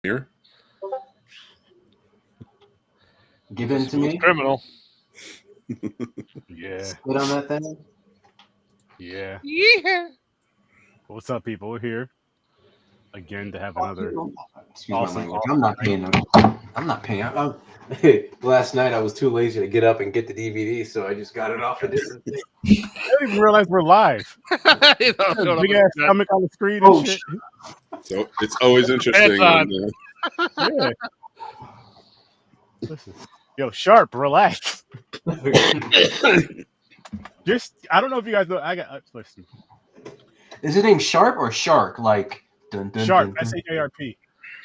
Here. Give in to me. Criminal. Yeah. Spit on that thing. Yeah. Yeah. What's up, people? We're here again to have another. Excuse Awesome, my language. awesome. I'm not paying. I'm not paying. Last night I was too lazy to get up and get the DVD, so I just got it off a different thing. I didn't even realize we're live. You know, showed up Big with ass that. stomach on the screen and Oh, shit. So it's always interesting. It's on. Yeah. Listen. Yo, Sharp, relax. Just, I don't know if you guys know. Listen. Is it named Sharp or Shark? Like dun, dun, Sharp, dun, dun. S-H-A-R-P.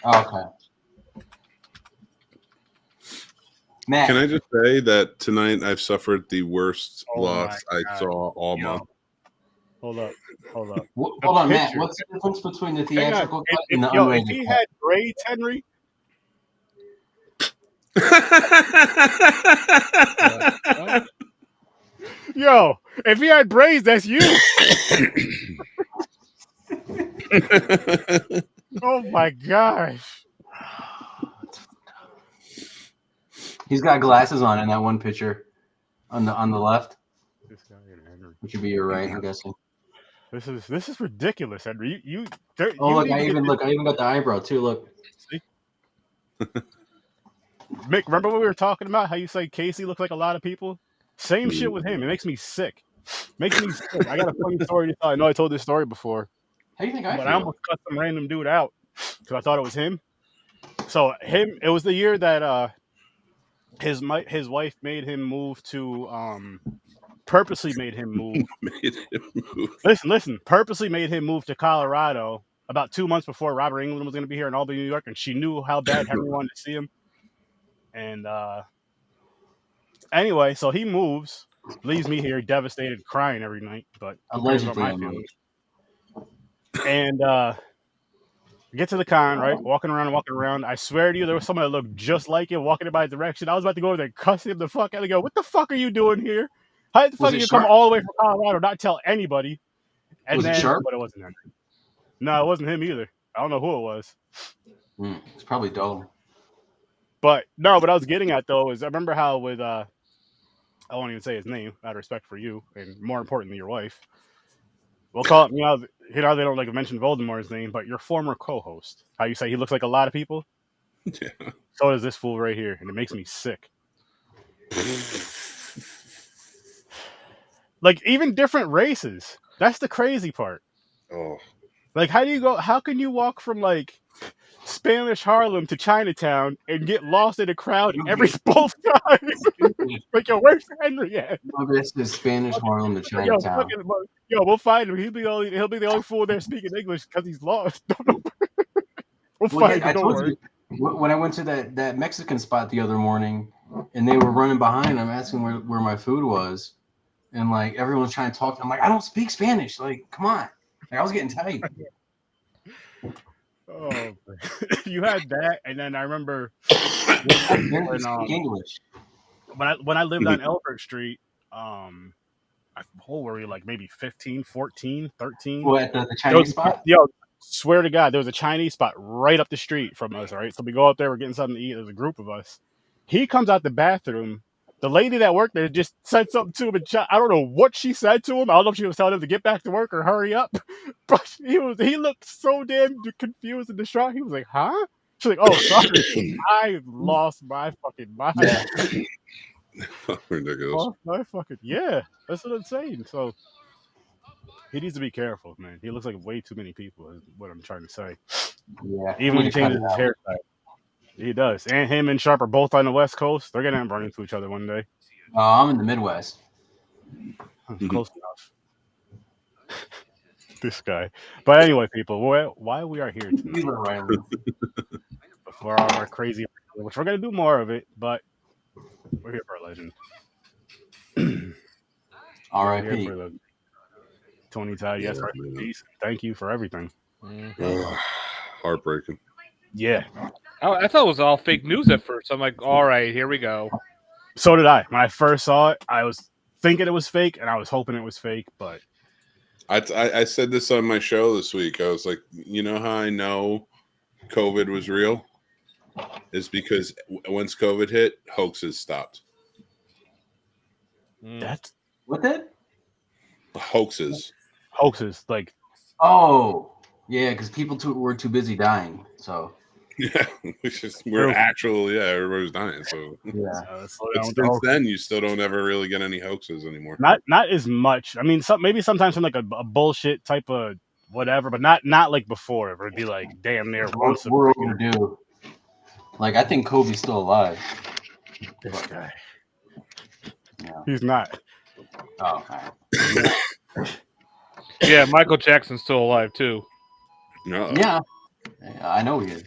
Oh, okay. Matt, Can I just say that tonight I've suffered the worst Oh loss my I God. saw all Yo. month. Hold up. hold on, Matt. picture. What's the difference between the Hang on. theatrical cut If, and the if unrated he cut? had braids, Henry. Yo, if he had braids, that's you. Oh my gosh. He's got glasses on in that one picture on the left, This guy and Henry. which would be your right, I'm guessing. This is ridiculous, Henry. Oh, you look, need I to even get got the eyebrow too. Look. See? Mick, remember what we were talking about? How you say Casey looks like a lot of people? Same shit with him. It makes me sick. Makes me sick. I got a funny story to tell. I know I told this story before, How do you think I but feel? I almost cut some random dude out because I thought it was him. So it was the year that his wife made him move to purposely made him move. Listen, purposely made him move to Colorado about 2 months before Robert England was going to be here in Albany, New York, and she knew how bad Henry wanted to see him. And anyway, so he moves, leaves me here devastated, crying every night. But who cares about my Allegedly, feelings? And get to the con, right? Walking around. I swear to you, there was someone that looked just like him walking in my direction. I was about to go over there and cuss him the fuck out and go, "What the fuck are you doing here? How the fuck Was did it you come Sharp? all the way from Colorado, not tell anybody?" And Was it then, Sharp? but it wasn't him. No, it wasn't him either. I don't know who it was. It's probably dull. But no, what I was getting at though is I remember how with I won't even say his name out of respect for you and more importantly your wife. We'll call it they don't like to mention Voldemort's name, but your former co-host. How you say he looks like a lot of people? Yeah. So does this fool right here, and it makes me sick. Like even different races. That's the crazy part. Oh. Like how can you walk from like Spanish Harlem to Chinatown and get lost in a crowd every both times? Like, yo, where's Henry at? No, this is Spanish Harlem to Chinatown. We'll find him. He'll be the only fool there speaking English because he's lost. We'll find him. I Don't told worry. you when I went to that Mexican spot the other morning, and they were running behind. I'm asking where my food was, and like everyone's trying to talk. I'm like, I don't speak Spanish. Like, come on. Like, I was getting tight. Oh, you had that, and then I remember I barely speak English. when I lived on Elbert Street. How old were you? Like maybe 15, 14, 13? Well, at the Chinese spot? Yo, swear to God, there was a Chinese spot right up the street from us, right? So we go up there, we're getting something to eat. There's a group of us. He comes out the bathroom. The lady that worked there just said something to him. I don't know what she said to him. I don't know if she was telling him to get back to work or hurry up. But he looked so damn confused and distraught. He was like, huh? She's like, oh, sorry. I lost my fucking mind. Ridiculous. Yeah, that's what I'm saying. So he needs to be careful, man. He looks like way too many people, is what I'm trying to say. Yeah. Even when he changes his hairstyle. He does. And him and Sharp are both on the West Coast. They're going to run into each other one day. I'm in the Midwest. Close enough. This guy. But anyway, people, why we are here tonight for our crazy, which we're going to do more of it, but we're here for a legend. R.I.P. Tony Todd, yes, peace. Thank you for everything. Heartbreaking. Yeah. I thought it was all fake news at first. I'm like, all right, here we go. So did I. When I first saw it, I was thinking it was fake, and I was hoping it was fake, but I said this on my show this week. I was like, you know how I know COVID was real is because once COVID hit, hoaxes stopped. That's What did? Hoaxes. like Oh, yeah, because people were too busy dying. So Yeah, we're actually everybody's dying. So yeah, slow but down with the since hoaxes. then, you still don't ever really get any hoaxes anymore. Not as much. I mean, maybe sometimes from like a bullshit type of whatever, but not like before. It would be like damn near once a we're freaking overdue. Like I think Kobe's still alive. this guy. Yeah. He's not. Oh, all right. Yeah, Michael Jackson's still alive too. No. Yeah, I know he is.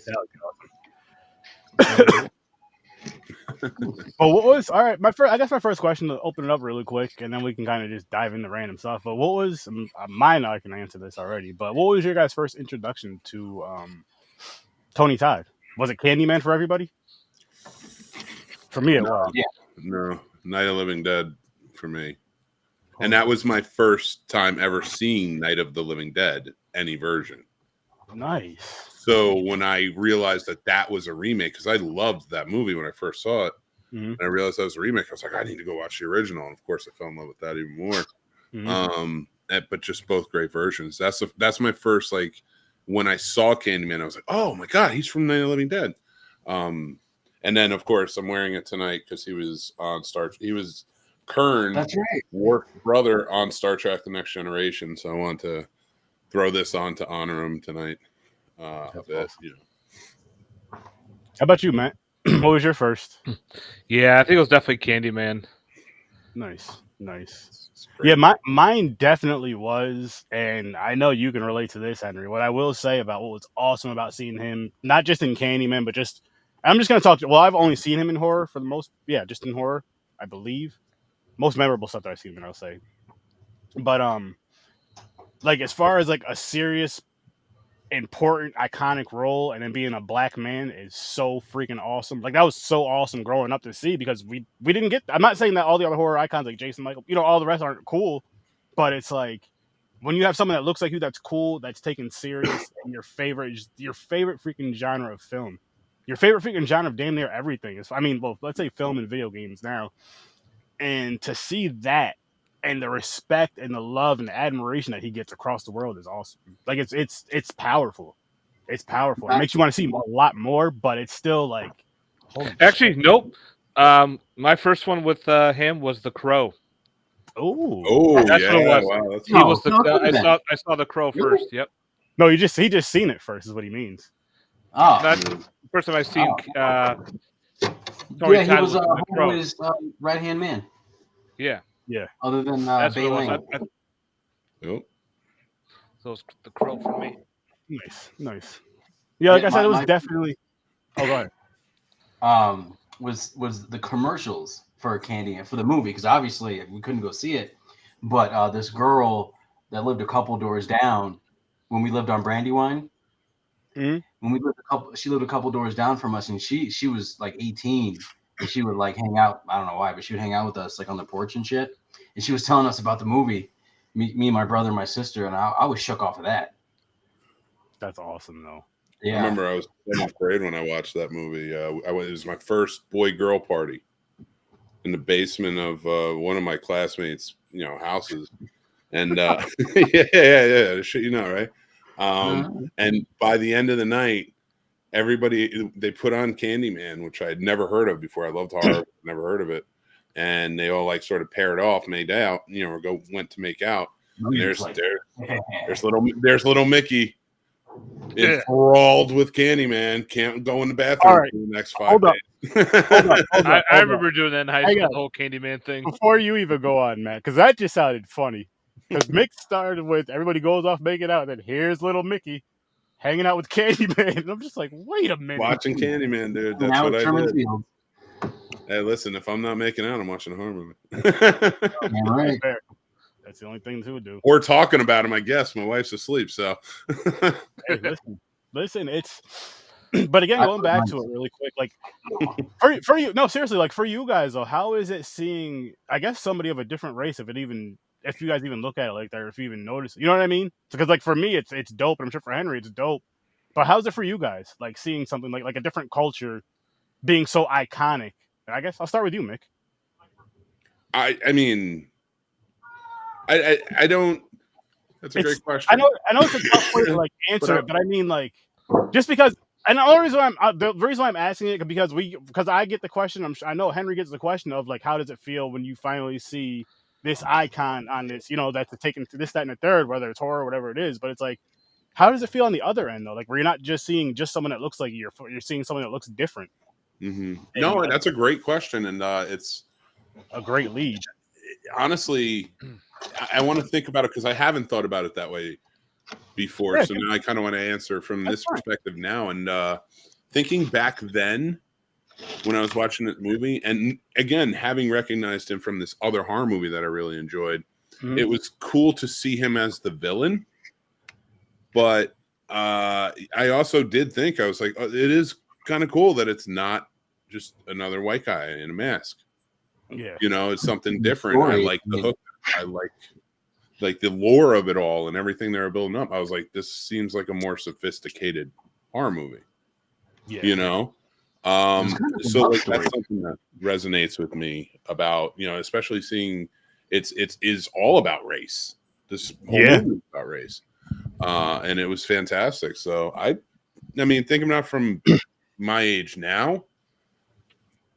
But what was all right? I guess my first question to open it up really quick, and then we can kind of just dive into random stuff. But what was mine? I can answer this already. But what was your guys' first introduction to Tony Todd? Was it Candyman for everybody? For me, it was. Yeah. No, Night of the Living Dead for me. And that was my first time ever seeing Night of the Living Dead, any version. Nice. So when I realized that was a remake, because I loved that movie when I first saw it, Mm-hmm. and I realized that was a remake, I was like, I need to go watch the original. And of course, I fell in love with that even more. Mm-hmm. But just both great versions. That's my first, like, when I saw Candyman, I was like, oh my God, he's from Night of the Living Dead. And then, of course, I'm wearing it tonight because he was on He was Kern, That's right. Worf's brother on Star Trek: The Next Generation. So I wanted to throw this on to honor him tonight. A bit, awesome. How about you, Matt? What was your first? Yeah, I think it was definitely Candyman. Nice. Yeah, mine definitely was, and I know you can relate to this, Henry. What I will say about what was awesome about seeing him, not just in Candyman, but I'm just going to talk. Well, I've only seen him in horror for the most, just in horror, I believe. Most memorable stuff that I've seen him in, I'll say. But like as far as like a serious, important, iconic role, and then being a black man is so freaking awesome. Like that was so awesome growing up to see because we didn't get. I'm not saying that all the other horror icons like Jason, Michael, all the rest aren't cool, but it's like when you have someone that looks like you that's cool, that's taken serious, and your favorite freaking genre of film, your favorite freaking genre of damn near everything is. I mean, well, let's say film and video games now, and to see that. And the respect and the love and the admiration that he gets across the world is awesome. Like it's powerful. It's powerful. It makes you want to see a lot more, but it's still like. Actually, nope. My first one with him was The Crow. Oh, that's yeah! what it was. Wow, that's He was the. I saw The Crow Really? first. Yep. No, he just seen it first is what he means. Oh, That's the first time I've seen. yeah, he Todd was The Crow. his right hand man. Yeah. Other than That's Bay what it Lane. was. Nope. So it's The Crow for me. Nice. Yeah, like Yeah, I said, it was my- definitely. Oh, go ahead. Was the commercials for Candy for the movie because obviously we couldn't go see it, but this girl that lived a couple doors down when we lived on Brandywine. Mhm. When she lived a couple doors down from us, and she was like 18, and she would like hang out. I don't know why, but she would hang out with us like on the porch and shit. And she was telling us about the movie. Me, my brother, and my sister, and I was shook off of that. That's awesome, though. Yeah, I remember I was in 7th grade when I watched that movie. It was my first boy-girl party in the basement of one of my classmates' houses, and yeah, shit, right? And by the end of the night, they put on Candyman, which I had never heard of before. I loved horror, never heard of it, and they all like sort of paired off, made out, went to make out. And there's little Mickey. Enthralled with Candyman, can't go in the bathroom for the next 5 days. I remember doing that in high school, the whole Candyman thing. Before you even go on, Matt, because that just sounded funny. Because Mick started with everybody goes off making out, and then here's little Mickey hanging out with Candyman. And I'm just like, wait a minute. Watching Candyman, dude. That's what I did. Hey, listen, if I'm not making out, I'm watching a horror movie. Right. That's the only thing to do. We're talking about him, I guess. My wife's asleep, so. Hey, listen, it's. But again, going back to it really quick, like for you, no, seriously, like for you guys though, how is it seeing? I guess somebody of a different race, if you guys even look at it like that, or if you even notice, you know what I mean? Because like for me, it's dope, and I'm sure for Henry, it's dope. But how's it for you guys? Like seeing something like a different culture being so iconic. I guess I'll start with you, Mick. I mean, I don't. That's a great question. I know it's a tough way to like answer it, but I mean like just because. And the only reason the reason why I'm asking it because I get the question. I know Henry gets the question of like, how does it feel when you finally see this icon on this, that's taken to this, that, and the third, whether it's horror or whatever it is. But it's like, how does it feel on the other end though? Like, where you're not just seeing just someone that looks like you're seeing someone that looks different. Mm-hmm. No, that's a great question, and it's a great lead. Honestly, I want to think about it because I haven't thought about it that way before. So now I kind of want to answer from this perspective now. And thinking back then when I was watching that movie, and again, having recognized him from this other horror movie that I really enjoyed, it was cool to see him as the villain. But I also did think, I was like, it is kind of cool that it's not just another white guy in a mask. Yeah. It's something different. I like the hook. I like the lore of it all and everything they were building up. I was like, this seems like a more sophisticated horror movie. Yeah. So like that's something that resonates with me about, especially seeing it is all about race. This whole movie is about race. And it was fantastic. So I mean, thinking about from my age now,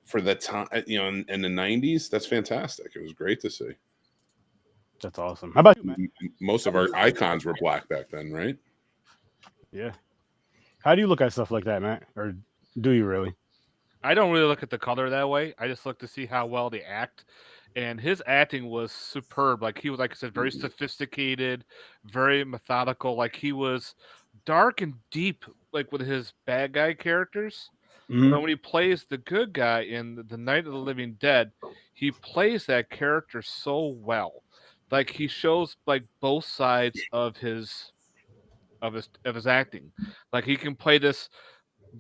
for the time, in the 90s, that's fantastic. It was great to see. That's awesome. How about you, man? Most of our icons were black back then, right? Yeah. How do you look at stuff like that, Matt? Or do you really? I don't really look at the color that way. I just look to see how well they act. And his acting was superb. Like, he was, like I said, very sophisticated, very methodical. Like, he was dark and deep, like with his bad guy characters. But when he plays the good guy in The Night of the Living Dead, he plays that character so well. Like, he shows like both sides of his acting. Like, he can play this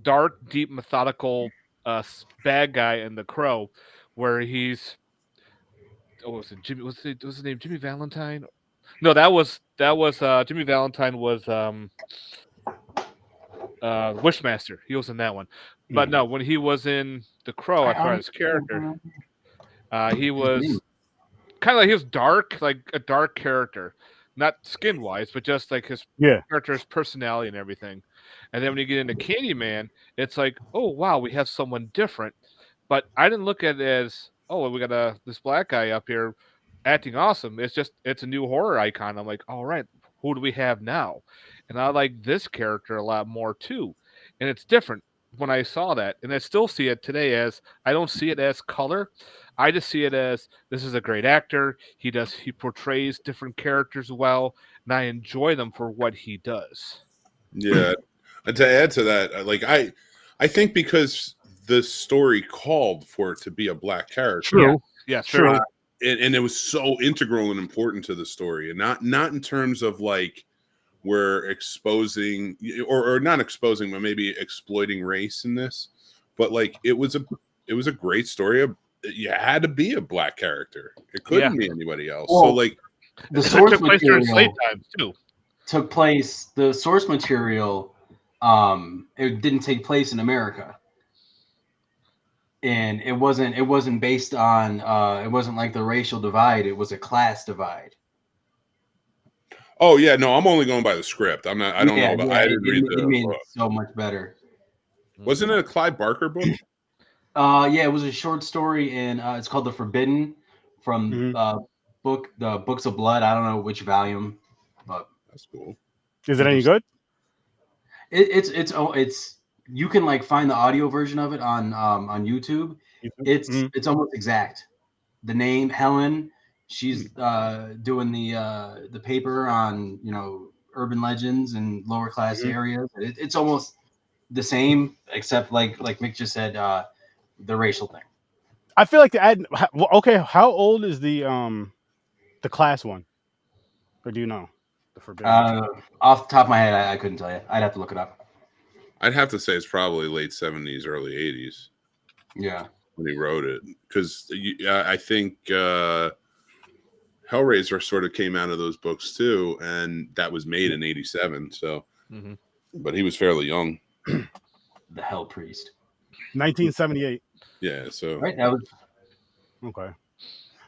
dark, deep, methodical bad guy in The Crow, where he's was it Jimmy? What's his name? Jimmy Valentine? No, that was Jimmy Valentine was Wishmaster. He was in that one. But no, when he was in The Crow, I forgot his character. He was kind of like, he was dark, like a dark character, not skin wise, but just like his character, his personality, and everything. And then when you get into Candyman, it's like, oh wow, we have someone different. But I didn't look at it as, oh, we got this black guy up here acting awesome. It's a new horror icon. I'm like, all right, who do we have now? And I like this character a lot more too. And it's different when I saw that. And I still see it today as, I don't see it as color. I just see it as, this is a great actor. He portrays different characters well, and I enjoy them for what he does. Yeah. And to add to that, like I think because the story called for it to be a black character. True. Yes, true. And it was so integral and important to the story, and not in terms of like we're exposing or not exposing, but maybe exploiting race in this. But like it was a great story. You had to be a black character. It couldn't be anybody else. Well, so like the source took place during slave material times too. took place. The source material, it didn't take place in America. And it wasn't based on it wasn't like the racial divide, it was a class divide. Oh yeah, no, I'm only going by the script. I don't know about I didn't read the made book. it so much better. Wasn't it a Clive Barker book? Yeah, it was a short story, and it's called The Forbidden from the Books of Blood. I don't know which volume, but that's cool. Is it any good? It's you can like find the audio version of it on YouTube. It's almost exact. The name Helen, she's doing the paper on urban legends and lower class areas. It's almost the same, except like Mick just said, the racial thing. I feel like okay, how old is the class one? Or do you know? The Forbidden. Off the top of my head, I couldn't tell you. I'd have to look it up. I'd have to say it's probably late 70s, early 80s. Yeah. When he wrote it. Because I think Hellraiser sort of came out of those books too, and that was made in 87. So but he was fairly young. The Hell Priest. 1978. Yeah, so Right. That was. Okay.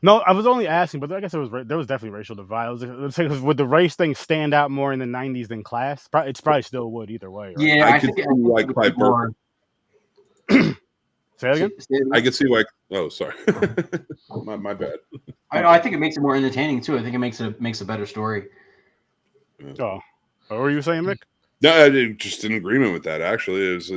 No, I was only asking, but I guess there was definitely racial divide. Let's say, would the race thing stand out more in the 90s than class? It's probably still would either way, right? Yeah, I could see why Clive Barker. Say that again? I could see why. Oh, sorry, my bad. I think it makes it more entertaining too. I think it makes a better story. Oh, what were you saying, Mick? No, I just in agreement with that. Actually, it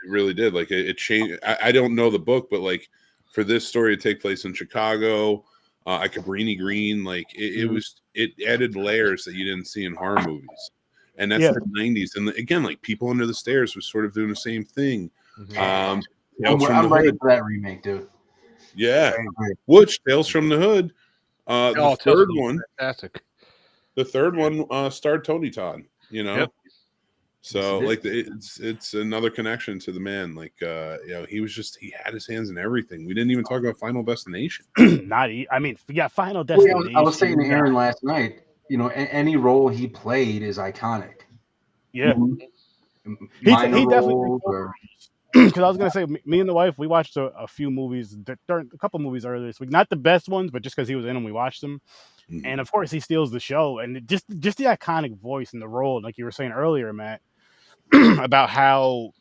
really did. Like it changed. I don't know the book, but like for this story to take place in Chicago, Cabrini Green, like it added layers that you didn't see in horror movies, and that's the 90s. And again, like People Under the Stairs was sort of doing the same thing. I'm ready for that remake, dude. Yeah, which Tales from the Hood. The third one, fantastic. The third one starred Tony Todd. You know. Yep. So like it's another connection to the man. Like he had his hands in everything. We didn't even talk about Final Destination. Final Destination. I was saying to Aaron last night, any role he played is iconic. Yeah. He definitely because I was gonna say, me and the wife, we watched a few movies, a couple movies earlier this week. Not the best ones, but just because he was in them, we watched them. Mm-hmm. And of course, he steals the show, and just the iconic voice and the role, like you were saying earlier, Matt, about how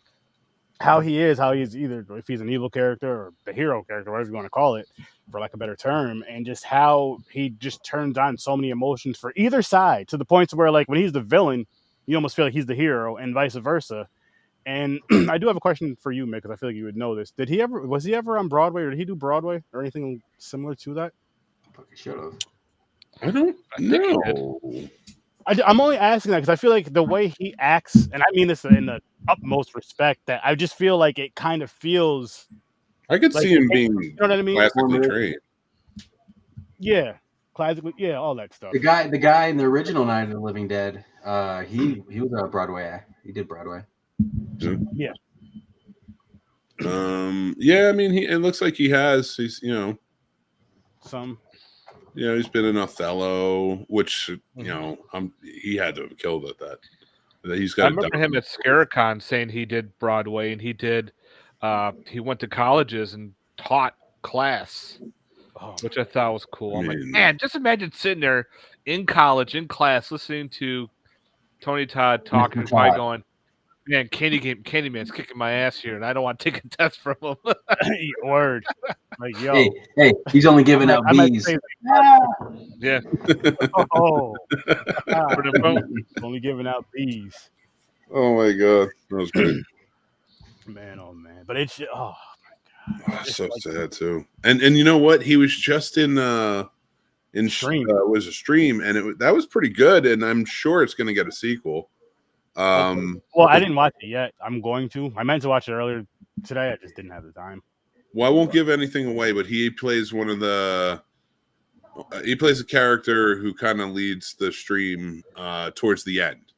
he's either, if he's an evil character or the hero character, whatever you want to call it, for like a better term, and just how he just turns on so many emotions for either side, to the point where like when he's the villain, you almost feel like he's the hero, and vice versa. And I do have a question for you, Mick, because I feel like you would know this. Was he ever on Broadway, or did he do Broadway or anything similar to that? Fucking should have. I don't know. I'm only asking that because I feel like the way he acts, and I mean this in the utmost respect, that I just feel like it kind of feels. I could see him being, you know what I mean? Classically trained. Yeah, classically, yeah, all that stuff. The guy in the original Night of the Living Dead, he was a Broadway. He did Broadway. Yeah. Yeah, I mean, it looks like he has. He's some. Yeah, he's been in Othello, which he had to have killed at that. He's got. I remember him at Scaricon saying he did Broadway, and he did. He went to colleges and taught class, which I thought was cool. I'm like, man, just imagine sitting there in college, in class, listening to Tony Todd talking, and probably going, "Man, Candyman's kicking my ass here, and I don't want to take a test from him." Word. Like, yo. Hey, he's only giving out B's. Yeah. Only giving out B's. Oh my god, that was great. Man, oh man, but it's oh my god, it's so sad too. And you know what? He was just in Stream. Was a Stream, and that was pretty good. And I'm sure it's going to get a sequel. Well, I didn't watch it yet. I'm going to. I meant to watch it earlier today. I just didn't have the time. Well, I won't give anything away, but he plays he plays a character who kind of leads the Stream towards the end,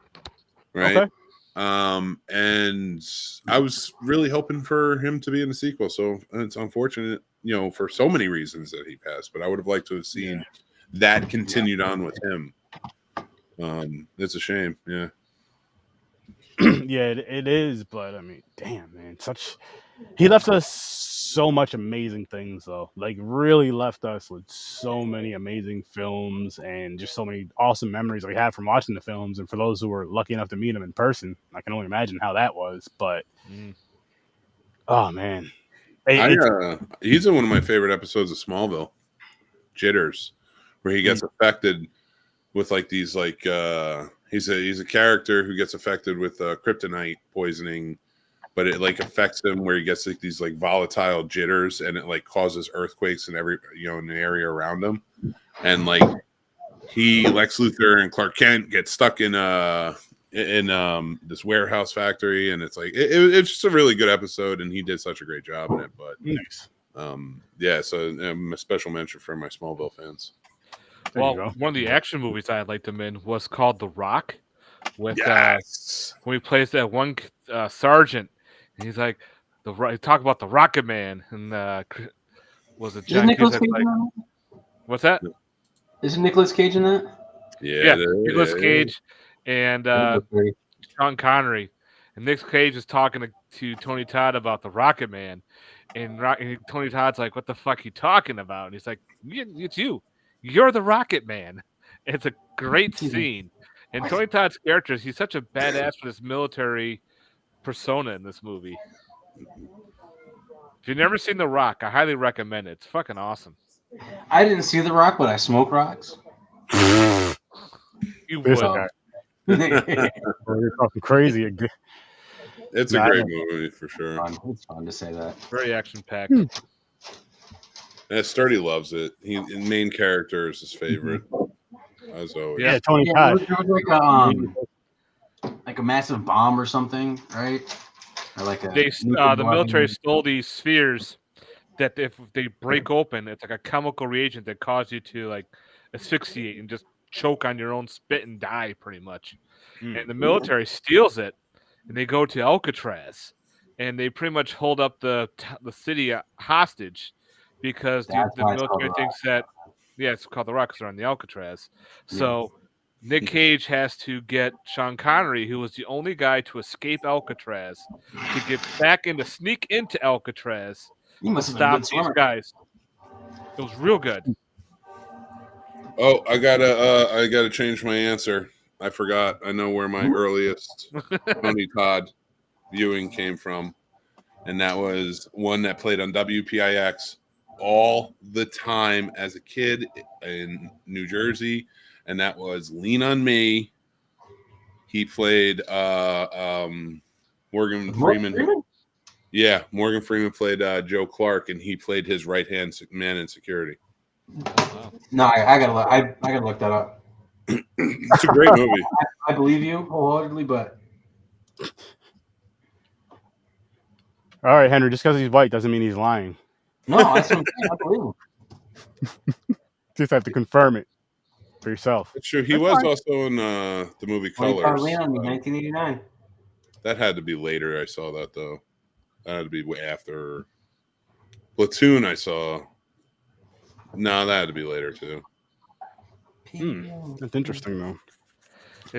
right? Okay. And I was really hoping for him to be in the sequel. So it's unfortunate, for so many reasons that he passed. But I would have liked to have seen that continued on with him. It's a shame. Yeah. Yeah, it is, but I mean, damn, man, he left us so much amazing things, though. Like, really left us with so many amazing films and just so many awesome memories we had from watching the films. And for those who were lucky enough to meet him in person, I can only imagine how that was. But oh man, he's in one of my favorite episodes of Smallville, Jitters, where he gets affected with like these he's a character who gets affected with kryptonite poisoning, but it like affects him where he gets like these like volatile jitters, and it like causes earthquakes in every in the area around him, and like Lex Luthor and Clark Kent get stuck in this warehouse factory, and it's like it's just a really good episode, and he did such a great job in it. But so a special mention for my Smallville fans. Well, one of the action movies I liked him in was called The Rock, with when he plays that one sergeant, and he's like talk about the Rocket Man, and was it John Cusack? What's that? Isn't Nicolas Cage in that? Yeah, Nicolas Cage and Sean Connery. and Nick Cage is talking to Tony Todd about the Rocket Man, and Tony Todd's like, "What the fuck are you talking about?" And he's like, "It's you. You're the Rocket Man." It's a great scene. And Tony Todd's character, he's such a badass for this military persona in this movie. If you've never seen The Rock, I highly recommend it. It's fucking awesome. I didn't see The Rock, but I smoke rocks. You This would. guy. You're talking crazy again. It's a great movie for sure. It's fun to say that. Very action packed. Yeah, Sturdy loves it. The main character is his favorite, as always. Yeah, Tony Todd. It was like a massive bomb or something, right? Or like the military stole these spheres that if they break open, it's like a chemical reagent that causes you to like asphyxiate and just choke on your own spit and die, pretty much. And the military steals it, and they go to Alcatraz, and they pretty much hold up the city hostage because the military thinks that it's called the Rock because they're on the Alcatraz. So Nick Cage has to get Sean Connery, who was the only guy to escape Alcatraz, to sneak into Alcatraz to stop these guys. It was real good. Oh, I gotta change my answer. I forgot. I know where my earliest Tony Todd viewing came from, and that was one that played on WPIX all the time as a kid in New Jersey, and that was Lean on Me. He played Morgan Freeman. Yeah, Morgan Freeman played Joe Clark, and he played his right-hand man in security. No, I gotta look that up. It's a great movie. I believe you wholeheartedly, but All right, Henry. Just because he's white doesn't mean he's lying. no, that's what I'm saying. I believe him. Just have to confirm it for yourself. It's true. He was also in the movie Colors. 1989. That had to be later. I saw that though. That had to be way after Platoon. I saw. No, that had to be later too. That's interesting though.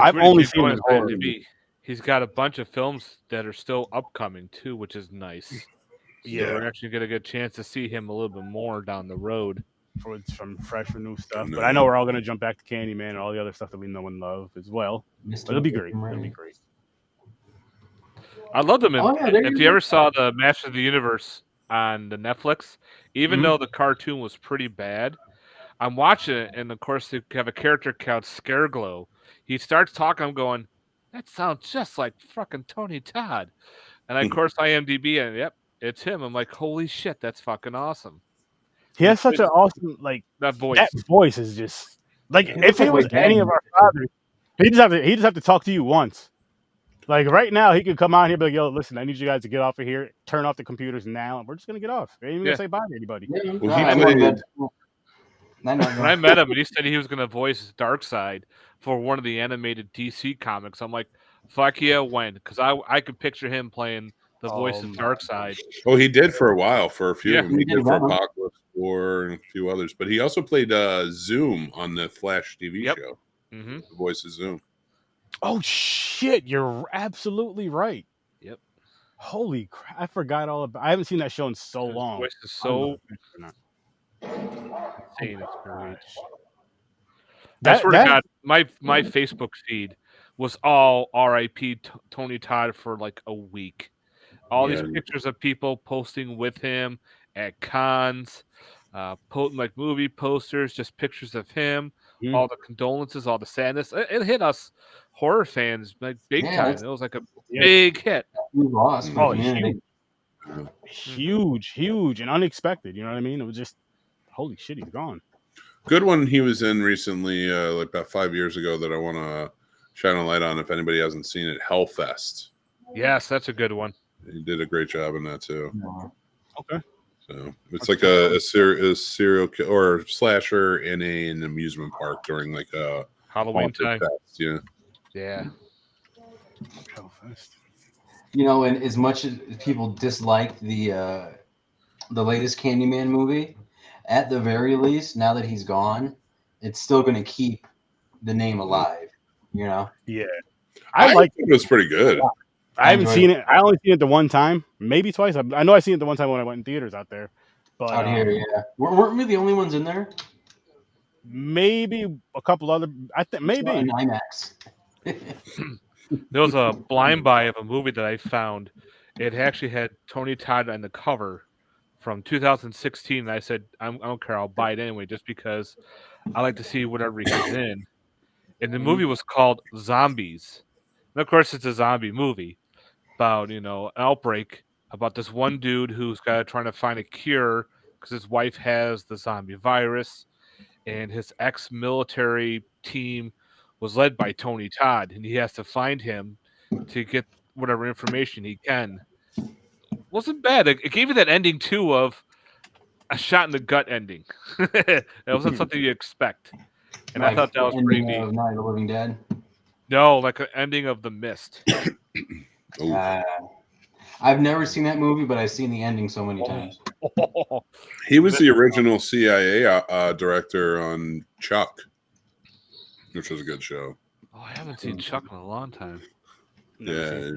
I've only seen his IMDb. He's got a bunch of films that are still upcoming too, which is nice. Yeah, so we're actually gonna get a chance to see him a little bit more down the road for some fresh or new stuff. But I know we're all gonna jump back to Candyman and all the other stuff that we know and love as well. But it'll be great. It'll be great. I love them. If you ever saw the Master of the Universe on the Netflix, even though the cartoon was pretty bad, I'm watching it, and of course they have a character called Scareglow. He starts talking. I'm going, that sounds just like fucking Tony Todd. And of course IMDb, and yep, it's him. I'm like, holy shit, that's fucking awesome. He has such an awesome that voice. That voice is just like if it was any of our fathers, he just have to talk to you once. Like right now, he could come out here and be like, "Yo, listen, I need you guys to get off of here. Turn off the computers now, and we're just gonna get off. We ain't even gonna say bye to anybody." When I met him, and he said he was gonna voice Darkseid for one of the animated DC comics. I'm like, "Fuck yeah, when?" Because I could picture him playing the voice of Darkseid. Oh, he did for a while for a few of them. He did for Apocalypse War and a few others, but he also played Zoom on the Flash TV show. The voice of Zoom. Oh shit! You're absolutely right. Yep. Holy crap! I forgot all about. I haven't seen that show in so long. Voice is so insane. It's great. I swear to God, my Facebook feed was all R.I.P. Tony Todd for like a week. All these pictures of people posting with him at cons, like movie posters, just pictures of him. All the condolences, all the sadness. It hit us horror fans like big time. It was like a big hit. Huge and unexpected. You know what I mean? It was just holy shit, he's gone. Good one he was in recently, like about 5 years ago, that I want to shine a light on if anybody hasn't seen it. Hellfest. Yes, that's a good one. He did a great job in that too. Okay. So it's like a serial killer or slasher in an amusement park during like a Halloween time. Fest, yeah. You know, and as much as people disliked the latest Candyman movie, at the very least, now that he's gone, it's still going to keep the name alive. You know? Yeah. I like it. Was pretty good. I haven't seen it. I only seen it the one time, maybe twice. I know I seen it the one time when I went in theaters out there. But out here, yeah. Weren't we the only ones in there? Maybe a couple other. I think maybe in IMAX. There was a blind buy of a movie that I found. It actually had Tony Todd on the cover from 2016. And I said, I don't care, I'll buy it anyway, just because I like to see whatever he's in. And the movie was called Zombies. And of course, it's a zombie movie about, an outbreak about this one dude who's trying to find a cure because his wife has the zombie virus, and his ex-military team was led by Tony Todd, and he has to find him to get whatever information he can. Wasn't bad. It gave you that ending too of a shot in the gut ending. That wasn't something you expect, and I thought that was pretty neat. Night of the Living Dead. No, like an ending of The Mist. I've never seen that movie, but I've seen the ending so many times. He was the original CIA director on Chuck, which was a good show. Oh, I haven't seen Chuck in a long time. Yeah.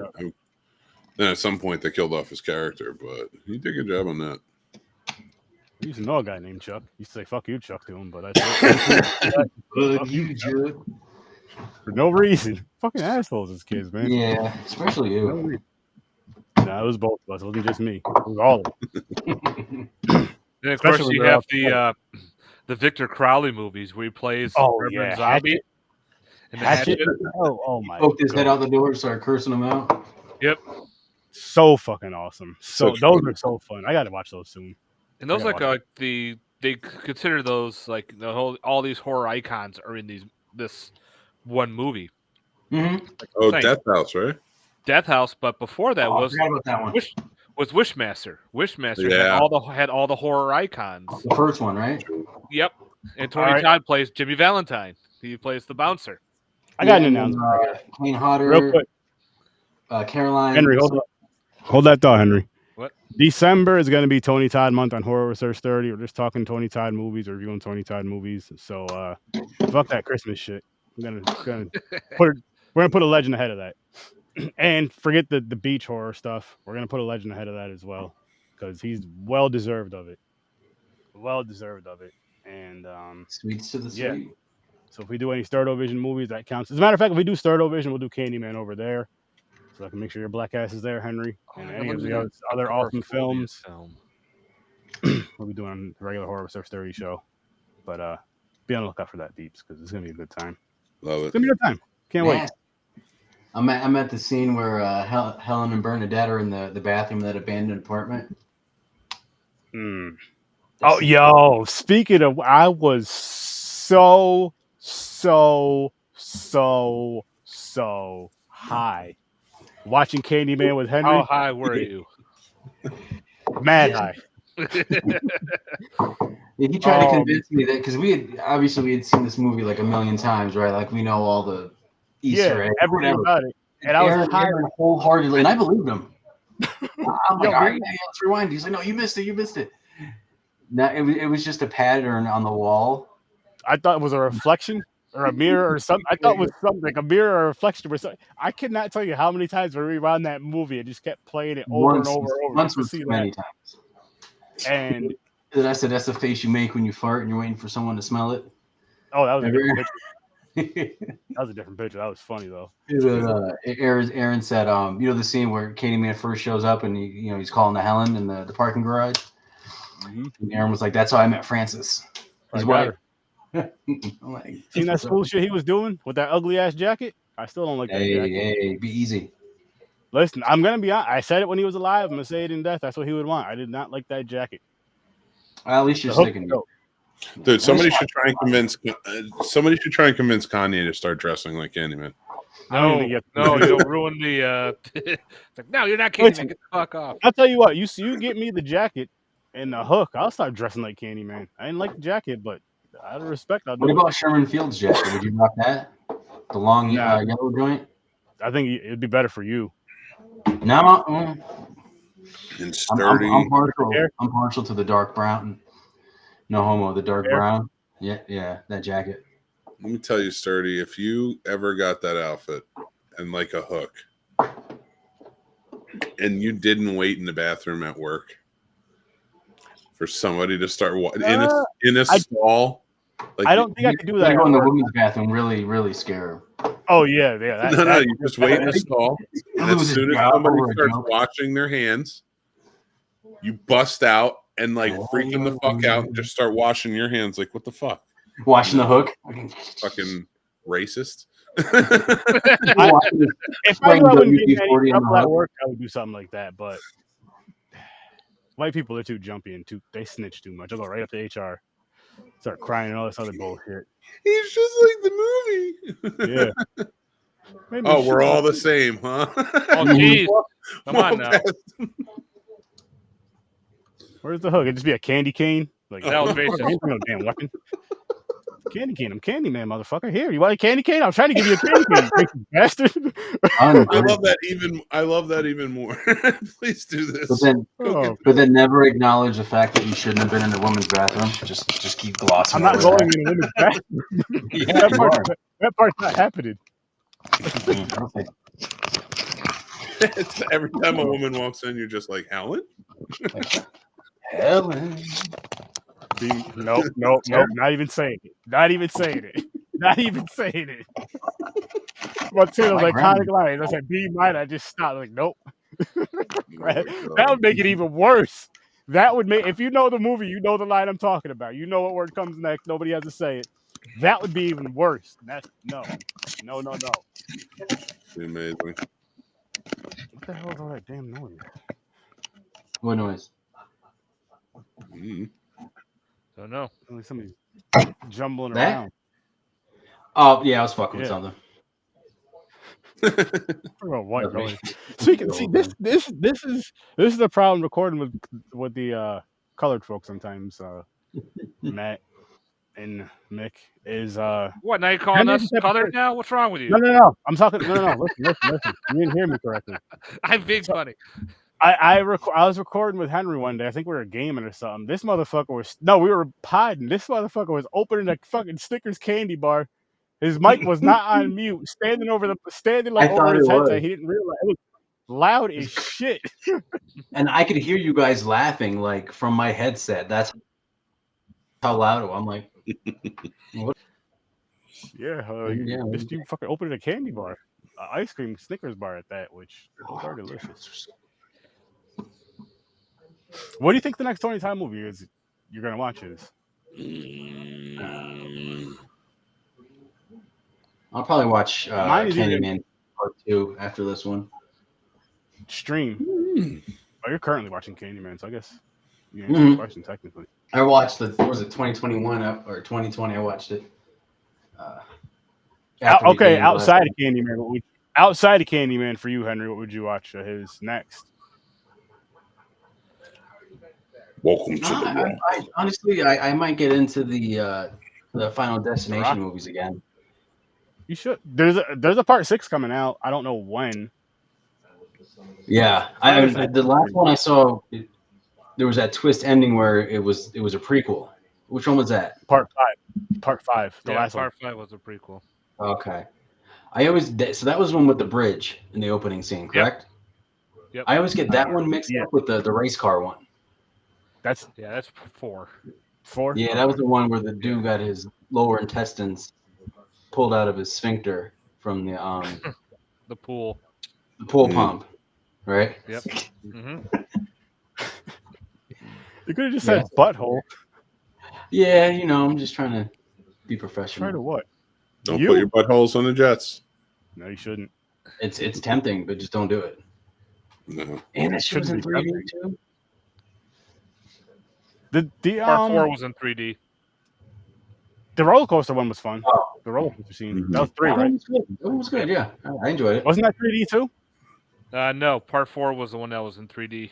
Then at some point they killed off his character, but he did a good job on that. I used to know a guy named Chuck. He used to say "fuck you, Chuck" to him, but I Fuck you, Chuck. For no reason. Fucking assholes as kids, man. Yeah, especially you. Nah, it was both of us. It wasn't just me. It was all of them. And of course, you have the Victor Crowley movies where he plays Reverend Zombie. And Hatchet. Oh my! Poked his head out the door, started cursing him out. Yep. So fucking awesome. So those are so fun. I got to watch those soon. And those they consider those like all these horror icons are in this one movie. Mm-hmm. Death House, right? Death House, but before that I forgot about that one. Was Wishmaster. Wishmaster had all the horror icons. The first one, right? Yep. And Tony Todd plays Jimmy Valentine. He plays the bouncer. I got an announcement. Kane Hodder, real quick. Caroline. Henry, hold that thought, Henry. What? December is going to be Tony Todd month on Horror Research 30. We're just talking Tony Todd movies, or reviewing Tony Todd movies. So fuck that Christmas shit. We're gonna put a legend ahead of that. And forget the beach horror stuff. We're gonna put a legend ahead of that as well, because he's well deserved of it. And Sweets to the sweet. Yeah. So if we do any Sturdovision movies, that counts. As a matter of fact, if we do Sturdovision, we'll do Candyman over there. So I can make sure your black ass is there, Henry. And any of the other awesome films we'll be doing on the regular Horror Research 30 show. But be on the lookout for that, Deeps, because it's gonna be a good time. Love it. It's gonna be a good time. Can't wait. I'm at the scene where Helen and Bernadette are in the bathroom of that abandoned apartment. Oh, yo! Speaking of, I was so high watching Candyman with Henry. How high were you? Mad high. He tried to convince me that, because we had seen this movie like a million times, right? Like we know all the Easter eggs, everything about it. And I was high wholeheartedly, and I believed him. I'm like, all right, let's rewind. He's like, no, you missed it. No, it was just a pattern on the wall. I thought it was a reflection or a mirror or something. I thought it was something like a mirror or a reflection or something. I could not tell you how many times we rewound that movie and just kept playing it over and over. Once was too many times. And then I said, that's the face you make when you fart and you're waiting for someone to smell it. Oh, that was a different picture. That was a different picture. That was funny though. Aaron said, the scene where Candyman first shows up and he's calling to Helen in the parking garage. Mm-hmm. And Aaron was like, "That's how I met Francis, his wife." Like, seen that school shit he was doing with that ugly ass jacket? I still don't like that jacket. Hey, be easy. Listen, I'm gonna be honest. I said it when he was alive. I'm gonna say it in death. That's what he would want. I did not like that jacket. At least you're sticking to it. Dude, somebody should try and convince Kanye to start dressing like Candyman. No, you'll ruin the. It's like, no, you're not Candyman. Get the fuck off. I'll tell you what. You get me the jacket and the hook. I'll start dressing like Candyman. I didn't like the jacket, but out of respect, I'll do it. What about Sherman Field's jacket? Would you rock that? The long yellow joint? I think it'd be better for you. No, and sturdy. I'm partial to the dark brown. No homo, the dark brown. Yeah, that jacket. Let me tell you, Sturdy, if you ever got that outfit and like a hook, and you didn't wait in the bathroom at work for somebody to start in a stall? Like, I don't think I could do that. You go in the women's bathroom, really, really scare her. Oh yeah. No, you just wait in the stall. And as soon as somebody starts washing their hands, you bust out and like freaking the fuck out and just start washing your hands. Like, what the fuck? Washing the hook. Fucking racist. If I knew I wouldn't be in any trouble at work, I would do something like that. But white people are too jumpy and they snitch too much. I'll go right up to HR, start crying and all this other bullshit. He's just like the movie. Yeah. Oh, we're all the same, huh? Oh, jeez. Come on now. Where's the hook? It'd just be a candy cane. Like, that was racist. No damn weapon. Candy cane. I'm Candyman, motherfucker. Here, you want a candy cane? I'm trying to give you a candy cane, you bastard. I love that even more. Please do this. But then never acknowledge the fact that you shouldn't have been in the women's bathroom. Just keep glossing. I'm not going in the women's bathroom. Yeah, that part's not happening. It's every time a woman walks in, you're just like, Helen? Helen. Nope. Not even saying it. Not even saying it. But two of those iconic lines. I said, be mine. I just stopped. Like, nope. That would make it even worse. That would make, if you know the movie, you know the line I'm talking about. You know what word comes next. Nobody has to say it. That would be even worse. That's no. Amazing. What the hell is all that damn noise? What noise? Don't know. Like somebody's jumbling around. Oh yeah, I was fucking with something. White noise. So you can see this is the problem recording with the colored folks sometimes. Matt and Mick is what, now you're calling us colored now? What's wrong with you? No. I'm talking. No. Listen. You didn't hear me correctly. I'm being funny. I was recording with Henry one day. I think we were gaming or something. This motherfucker we were podding. This motherfucker was opening a fucking Snickers candy bar. His mic was not on mute. Standing over his headset. He didn't realize it was loud as shit. And I could hear you guys laughing like from my headset. That's how loud it was. I'm like, what? You fucking opened a candy bar, ice cream Snickers bar at that, which are delicious. What do you think the next Tony Todd movie is you're gonna watch is? I'll probably watch Candyman Part 2 after this one. Stream. Oh, you're currently watching Candyman, so I guess you answered the question technically. I watched 2021 or 2020? I watched it. Outside of Candyman, for you, Henry, what would you watch his next? Welcome to the world. Honestly, I might get into the Final Destination movies again. You should. There's a part 6 coming out. I don't know when. Yeah, the last one I saw, there was that twist ending where it was a prequel. Which one was that? Part 5. The last part 5 was a prequel. Okay. So that was one with the bridge in the opening scene, correct? Yep. I always get that one mixed up with the race car one. That's 4. 4? Yeah, that was the one where the dude got his lower intestines pulled out of his sphincter from the the pool pump, right? Yep. Mm-hmm. You could have just said butthole. Yeah, I'm just trying to be professional. Try to what? Don't put your buttholes on the jets. No, you shouldn't. It's tempting, but just don't do it. No. And it was in 3D too. The Part 4 was in 3D. The roller coaster one was fun. Oh. The roller coaster scene. That was 3, right? It was good. Yeah, I enjoyed it. Wasn't that 3D too? No, Part 4 was the one that was in 3D.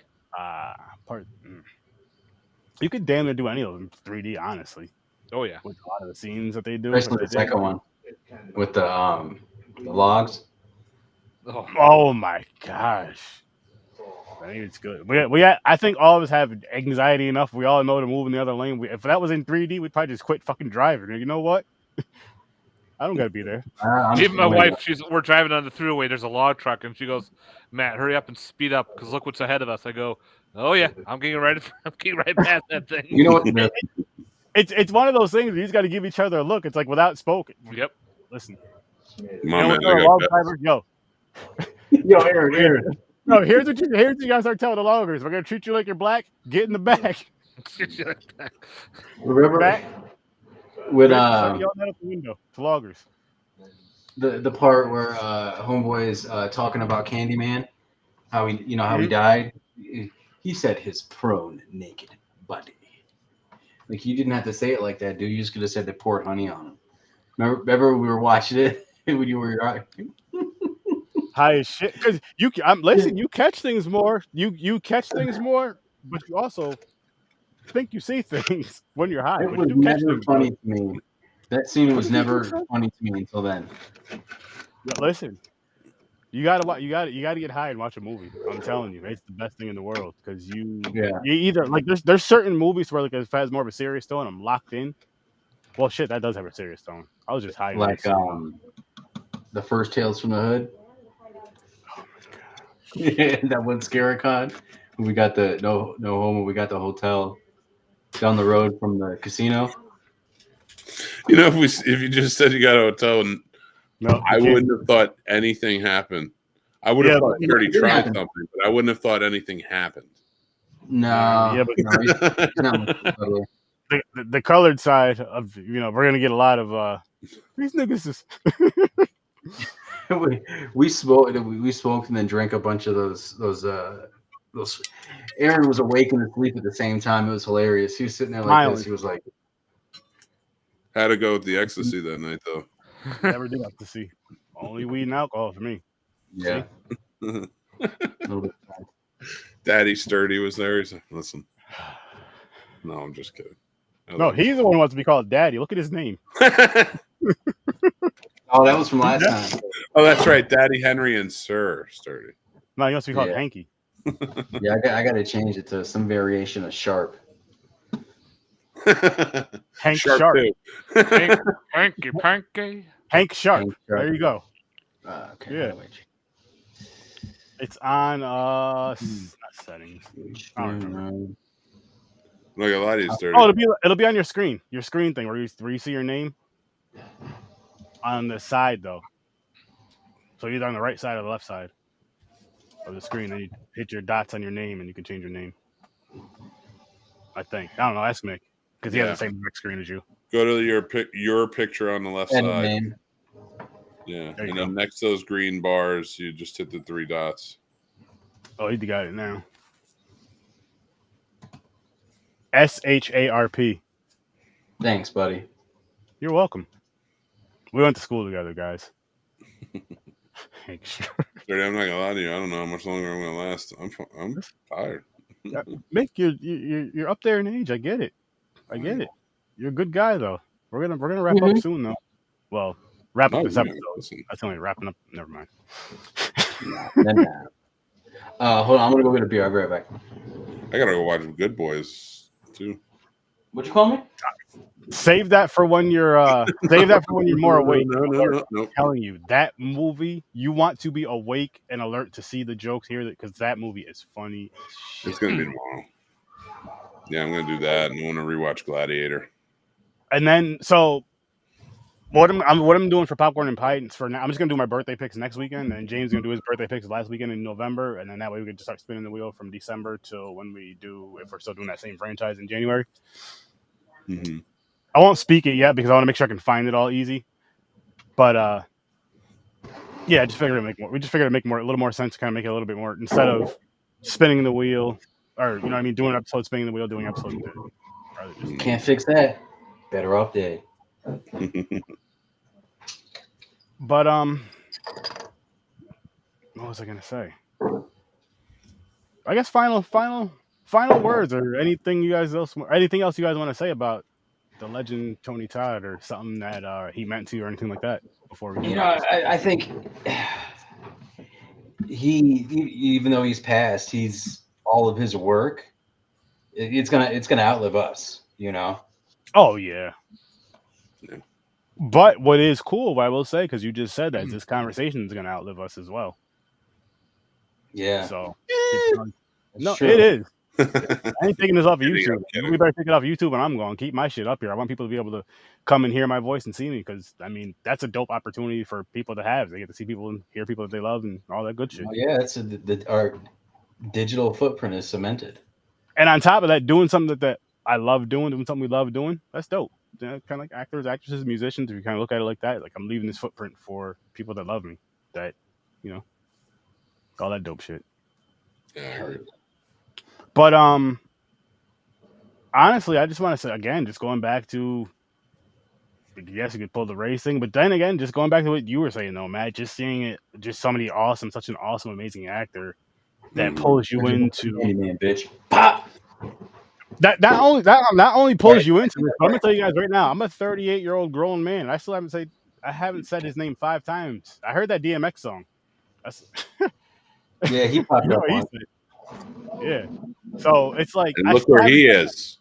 You could damn near do any of them in 3D, honestly. Oh yeah, with a lot of the scenes that they do. Especially the second one with the logs. Oh my gosh. I think it's good. I think all of us have anxiety enough. We all know to move in the other lane. If that was in 3D, we'd probably just quit fucking driving. And you know what? I don't gotta be there. Even my wife, we're driving on the throughway. There's a log truck, and she goes, "Matt, hurry up and speed up, because look what's ahead of us." I go, "Oh yeah, I'm getting right past that thing." You know what? It's one of those things. You just got to give each other a look. It's like without spoken. Yep. Listen, My man, I got bets. Yo, Aaron. No, here's what you guys start telling the loggers. We're gonna treat you like you're black. Get in the back. Remember Back. when Yelling out the window to loggers. the part where homeboy is talking about Candyman, how he died. He said his prone naked body. Like, you didn't have to say it like that, dude. You just could have said they poured honey on him. Remember we were watching it when you were high as shit. Because you catch things more. You catch things more, but you also think you see things when you're high. It was never funny to me. That scene was never funny to me until then. But listen, you gotta get high and watch a movie. I'm telling you, it's the best thing in the world because you either like there's certain movies where like if it has more of a serious tone, I'm locked in. Well, shit, that does have a serious tone. I was just high. Like the first Tales from the Hood. Oh my god! Yeah, that one Scaricon. We got the no homo. We got the hotel down the road from the casino. You know, if you just said you got a hotel, and I wouldn't have thought anything happened. I would have thought he already tried something, but I wouldn't have thought anything happened. No, yeah, but the colored side of we're gonna get a lot of these niggas is. we smoked and then drank a bunch of those. Aaron was awake and asleep at the same time. It was hilarious. He was sitting there like this. He was like, "Had to go with the ecstasy that night, though." Never did ecstasy. Only weed and alcohol for me. Yeah. Daddy Sturdy was there. He's like, "Listen." No, I'm just kidding. No, he's the one who wants to be called Daddy. Look at his name. Oh, that was from last time. Oh, that's right. Daddy Henry and Sir Sturdy. No, he wants to be called Hanky. Yeah, I got to change it to some variation of Sharp. Hank Sharp. Hanky Panky. Hank Sharp. There you go. Okay. Yeah. It's on not settings. I don't remember. Look, a lot of you Sturdy. Oh, it'll be on your screen. Your screen thing where you see your name. On the side though. So either on the right side or the left side of the screen, then you hit your dots on your name and you can change your name. I think. I don't know, ask Mick. Because he has the same screen as you. Go to your picture on the left side. Name. Yeah. And then next to those green bars, you just hit the 3 dots. Oh, he got it now. SHARP. Thanks, buddy. You're welcome. We went to school together, guys. Sturdy, I'm not gonna lie to you. I don't know how much longer I'm gonna last. I'm tired. Mick, you're up there in age. I get it. You're a good guy though. We're gonna wrap up soon though. Well, wrap up this episode. That's only wrapping up. Never mind. Hold on, I'm gonna go get a beer. I'll be right back. I gotta go watch Good Boys too. What'd you call me? Save that for when you're more awake. No. I'm telling you, that movie, you want to be awake and alert to see the jokes here because that movie is funny. It's gonna be tomorrow. Yeah, I'm gonna do that, and I want to rewatch Gladiator. And then, so what I'm doing for Popcorn and Pints for now, I'm just gonna do my birthday picks next weekend, and James is gonna do his birthday picks last weekend in November, and then that way we can just start spinning the wheel from December till when if we're still doing that same franchise in January. Mm-hmm. I won't speak it yet because I want to make sure I can find it all easy. But yeah, we just figured it'd make a little more sense to kind of make it a little bit more instead of spinning the wheel or doing an episode spinning the wheel, doing an episode. Can't fix that. Better off dead. But what was I gonna say? I guess final words or anything else you guys want to say about the legend Tony Todd or something that he meant to you or anything like that before we do I think he even though he's passed, he's all of his work. It's gonna outlive us, Oh yeah. But what is cool, what I will say, because you just said that this conversation is going to outlive us as well. Yeah. So, That's no, true. it is. I ain't taking this off of Kidding, YouTube. I'm kidding. We better take it off of YouTube, and I'm going to keep my shit up here. I want people to be able to come and hear my voice and see me, because I mean that's a dope opportunity for people to have. They get to see people and hear people that they love and all that good shit. Well, yeah, it's our digital footprint is cemented. And on top of that, doing something that I love doing something we love doing, that's dope. Kind of like actors, actresses, musicians. If you kind of look at it like that, like I'm leaving this footprint for people that love me, that all that dope shit. Yeah, I agree. But honestly, I just want to say again, just going back to, yes, you could pull the race thing, but then again, just going back to what you were saying though, Matt, just seeing it, just somebody awesome, such an awesome, amazing actor that pulls you into Candyman, bitch. Pop. that. Not only pulls you into this, but I'm gonna tell you guys right now, I'm a 38-year-old grown man. And I haven't said his name 5 times. I heard that DMX song. That's Yeah, he popped you know up what he on. said. Yeah. So it's like And look where he is.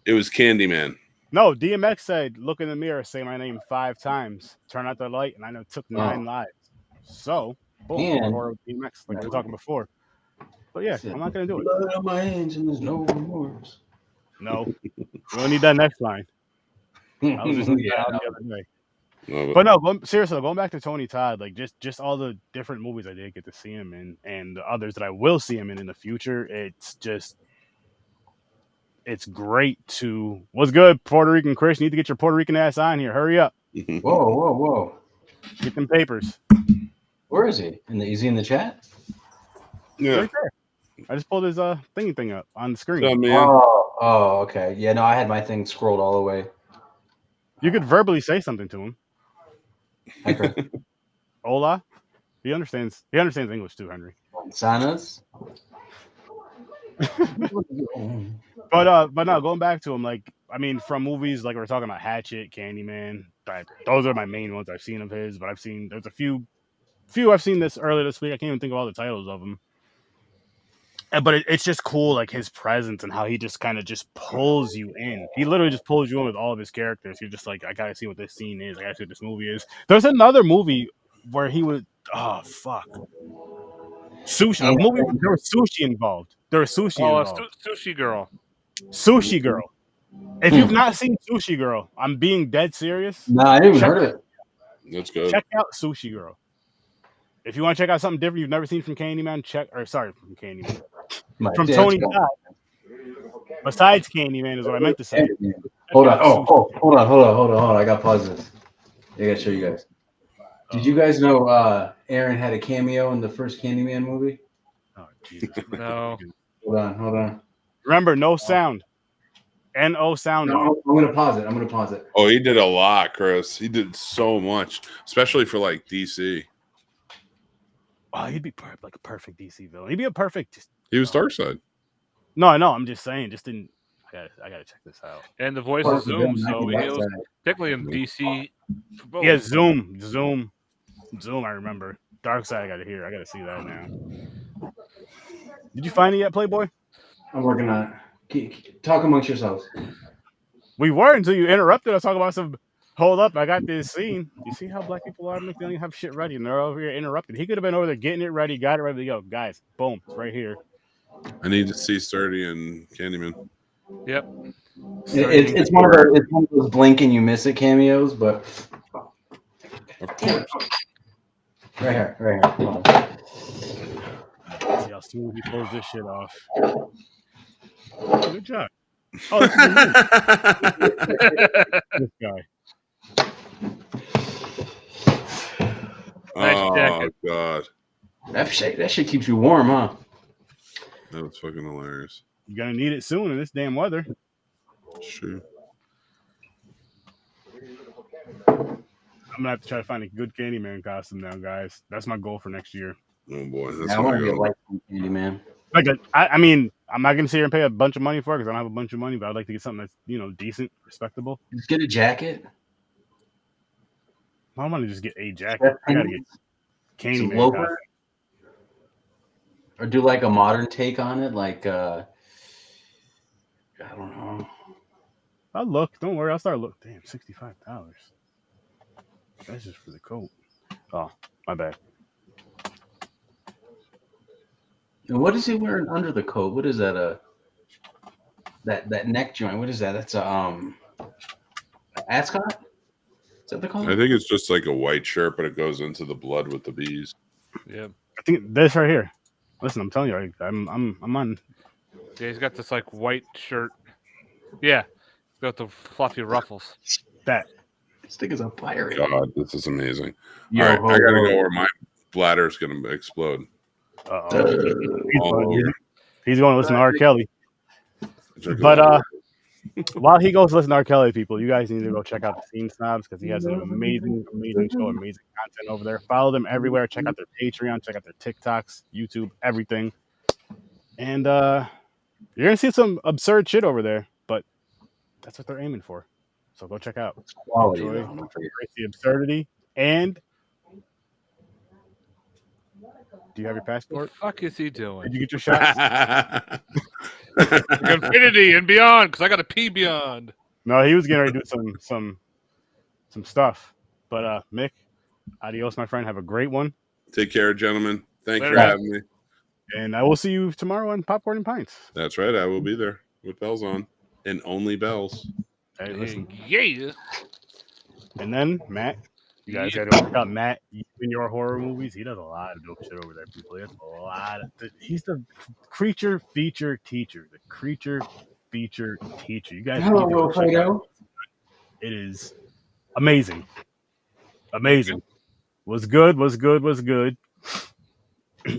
It was Candyman. No, DMX said, "Look in the mirror, say my name 5 times, turn out the light," and I know it took 9 lives. So, boom, And DMX, like we were talking before. But yeah, I'm not gonna do it. Blood on my hands and there's no remorse. No, we don't need that next line. I was just Yeah, the other day. No, But no, seriously, going back to Tony Todd, like just all the different movies I did get to see him in, and the others that I will see him in the future, it's great to. What's good, Puerto Rican Chris? You need to get your Puerto Rican ass on here. Hurry up. Whoa. Get them papers. Where is he? Is he in the chat? yeah. Right there. I just pulled his thingy thing up on the screen. What's up, man? Oh, okay. Yeah, no, I had my thing scrolled all the way. You could verbally say something to him. Okay. Hola. He understands English too, Henry. Sanas. But no, going back to him, like I mean, from movies like we were talking about Hatchet, Candyman, those are my main ones I've seen of his. But there's a few I've seen this earlier this week. I can't even think of all the titles of them. But it's just cool, like his presence and how he just kind of just pulls you in. He literally just pulls you in with all of his characters. You're just like, I gotta see what this scene is. I gotta see what this movie is. There's another movie where he was, sushi. A movie where there was sushi involved. Sushi Girl. Sushi Girl. If you've not seen Sushi Girl, I'm being dead serious. No, I didn't even heard of it. That's good. Check out Sushi Girl. If you want to check out something different you've never seen from Candyman, from Candyman. From Tony Todd. Besides Candyman is what I meant to say. Hold on. Hold on. I got pause this. I gotta show you guys. Did you guys know Aaron had a cameo in the first Candyman movie? Oh, Jesus. No. Hold on. Remember, no sound. N-O sound. No, I'm gonna pause it. Oh, he did a lot, Chris. He did so much, especially for like DC. Oh, he'd be like a perfect DC villain. He'd be a perfect. He was Darkseid. No, I know. I'm just saying. Just didn't. I gotta check this out. And the voice is Zoom, so it was technically in DC. Yeah, Zoom. I remember. Darkseid. I gotta hear. I gotta see that now. Did you find it yet, Playboy? I'm working on it. Talk amongst yourselves. We were until you interrupted us talking about some. Hold up, I got this scene. You see how black people are? They don't even have shit ready, and they're over here interrupted. He could have been over there getting it ready, got it ready to go. Guys, boom, it's right here. I need to see Sturdy and Candyman. Yep. It's one of those blink and you miss it cameos, but Of course. right here. See how soon he pulls this shit off. Good job. Oh, this guy. Oh jacket. God, That shit keeps you warm, huh? that was fucking hilarious. You're gonna need it soon in this damn weather. Sure. I'm gonna have to try to find a good Candyman costume now, guys. That's my goal for next year. Oh boy, that's I what want I to be a go. light Candyman. Like, I mean, I'm not gonna sit here and pay a bunch of money for it because I don't have a bunch of money, but I'd like to get something that's decent, respectable. Just get a jacket. I don't want to just get a jacket. I gotta get Some Candyman loafers. costume. Or do like a modern take on it, like I don't know. I'll look. Don't worry. I'll start looking. Damn, $65. That's just for the coat. Oh, my bad. And what is he wearing under the coat? What is that? That neck joint. What is that? That's a ascot. Is that the call? I think it's just like a white shirt, but it goes into the blood with the bees. Yeah. I think this right here. Listen, I'm telling you, I'm on. Yeah, he's got this like white shirt. Yeah. He's got the fluffy ruffles. That. This thing is a pirate. God, this is amazing. Yo, All right, ho, I gotta ho. go, or my bladder's gonna explode. He's going to listen to R. Kelly. But while he goes to listen to R. Kelly, people, you guys need to go check out the Snobs because he has an amazing show, amazing content over there. Follow them everywhere. Check out their Patreon, check out their TikToks, YouTube, everything. And you're gonna see some absurd shit over there, but that's what they're aiming for. So go check out. It's quality. Enjoy, Though, don't forget. embrace the absurdity. And do you have your What the passport? fuck is he doing? Did you get your shots? Infinity and beyond, because I got to pee beyond. No, he was getting ready to do some stuff. But Mick, adios, my friend. Have a great one. Take care, gentlemen. Thanks for Later. having me. And I will see you tomorrow on Popcorn and Pints. That's right. I will be there with bells on and only bells. Hey, listen. Yeah. And then Matt, you guys got to check out Matt in your horror movies. He does a lot of dope shit over there, people. He has a lot. He's the creature feature teacher. The creature feature teacher. You guys need to go check out. It is amazing. Amazing. Was good.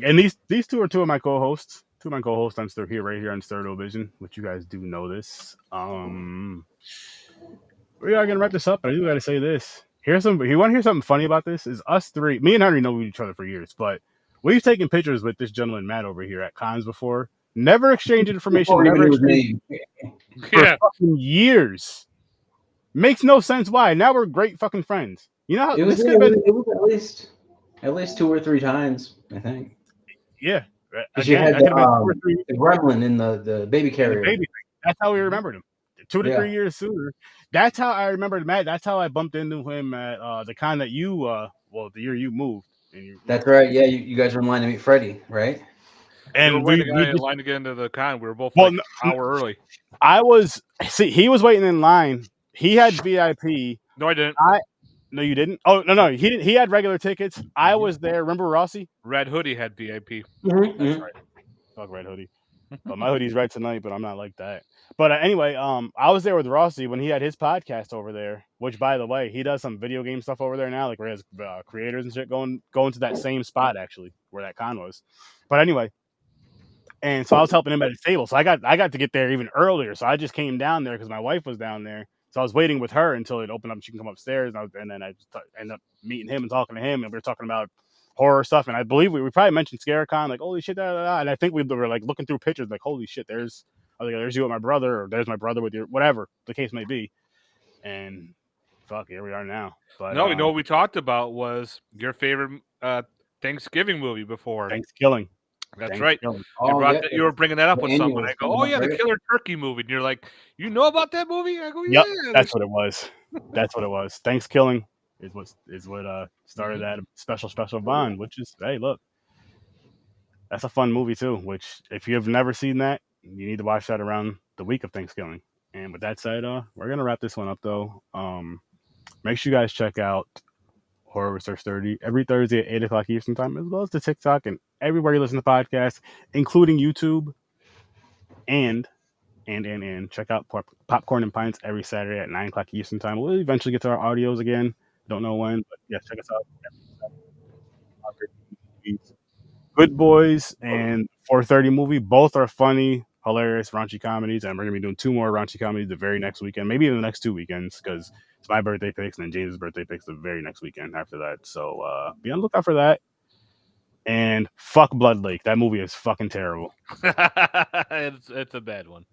And these two are two of my co-hosts. Two of my co-hosts on Sturd right here on Sturd Vision, which you guys do know this. We are gonna wrap this up, but I do gotta say this. You want to hear something funny about this? Is us three, me and Henry know each other for years, but we've taken pictures with this gentleman Matt over here at cons before. Never exchanged information. Never exchanged for fucking years. Makes no sense why. Now we're great fucking friends. You know how It was at least 2 or 3 times, I think. Yeah. Because you had the gremlin in the baby carrier. The baby. That's how we remembered him. 2 to 3 years sooner. That's how I remembered Matt. That's how I bumped into him at the con that you, the year you moved. That's right. Yeah, you guys were in line to meet Freddie, right? And we were in line to get into the con. We were both an hour early. He was waiting in line. He had VIP. No, I didn't. No, you didn't. Oh, no, he didn't. He had regular tickets. I was there. Remember Rossi? Red Hoodie had VIP. Mm-hmm. That's right. Fuck Red Hoodie. But my hoodie's red tonight, but I'm not like that. But anyway, I was there with Rossi when he had his podcast over there. Which, by the way, he does some video game stuff over there now, like where he has creators and shit going to that same spot actually where that con was. But anyway, and so I was helping him at his table. So I got to get there even earlier. So I just came down there because my wife was down there. So I was waiting with her until it opened up. She can come upstairs, and then I ended up meeting him and talking to him, and we were talking about horror stuff. And I believe we probably mentioned ScareCon, like holy shit, and I think we were like looking through pictures, like holy shit, there's you with my brother, or there's my brother with your whatever the case may be. And fuck, here we are now. But no, what we talked about was your favorite Thanksgiving movie before. Thanksgiving. That's right. You were bringing that up with someone. I go, oh yeah, the Killer Turkey movie. And you're like, you know about that movie? I go, yeah. Yep, that's what it was. That's what it was. Thanksgiving is what started that special bond. Which is, hey, look, that's a fun movie too. Which, if you have never seen that, you need to watch that around the week of Thanksgiving. And with that said, we're gonna wrap this one up though. Make sure you guys check out Horror Research 30 every Thursday at 8 o'clock Eastern Time, as well as the TikTok and everywhere you listen to podcasts, including YouTube. And check out Popcorn and Pints every Saturday at 9 o'clock Eastern Time. We'll eventually get to our audios again. Don't know when, but yeah, check us out. Good Boys and 4:30 movie. Both are funny, hilarious, raunchy comedies. And we're going to be doing 2 more raunchy comedies the very next weekend, maybe even the next 2 weekends, because it's my birthday picks and then James' birthday picks the very next weekend after that. So be on the lookout for that. And fuck Blood Lake. That movie is fucking terrible. It's a bad one.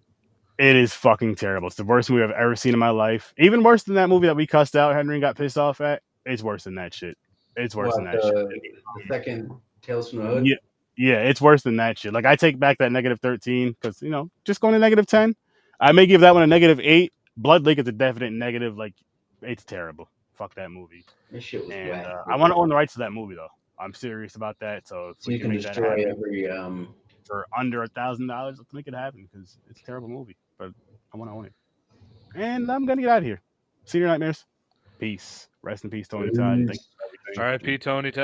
It is fucking terrible. It's the worst movie I've ever seen in my life. Even worse than that movie that we cussed out Henry and got pissed off at. It's worse than that shit. It's worse than that shit. The second Tales from the Hood? Yeah, it's worse than that shit. Like, I take back that -13 because, just going to -10. I may give that one a -8. Blood Lake is a definite negative. Like, it's terrible. fuck that movie. This shit was And whack. I want to own the rights to that movie though. I'm serious about that. So if So we you can can make that destroy happen every. for under $1,000, let's make it happen because it's a terrible movie. But I want to own it. And I'm gonna get out of here. See your nightmares. Peace. Rest in peace, Tony Todd. Thank you for everything. R.I.P. Tony Todd.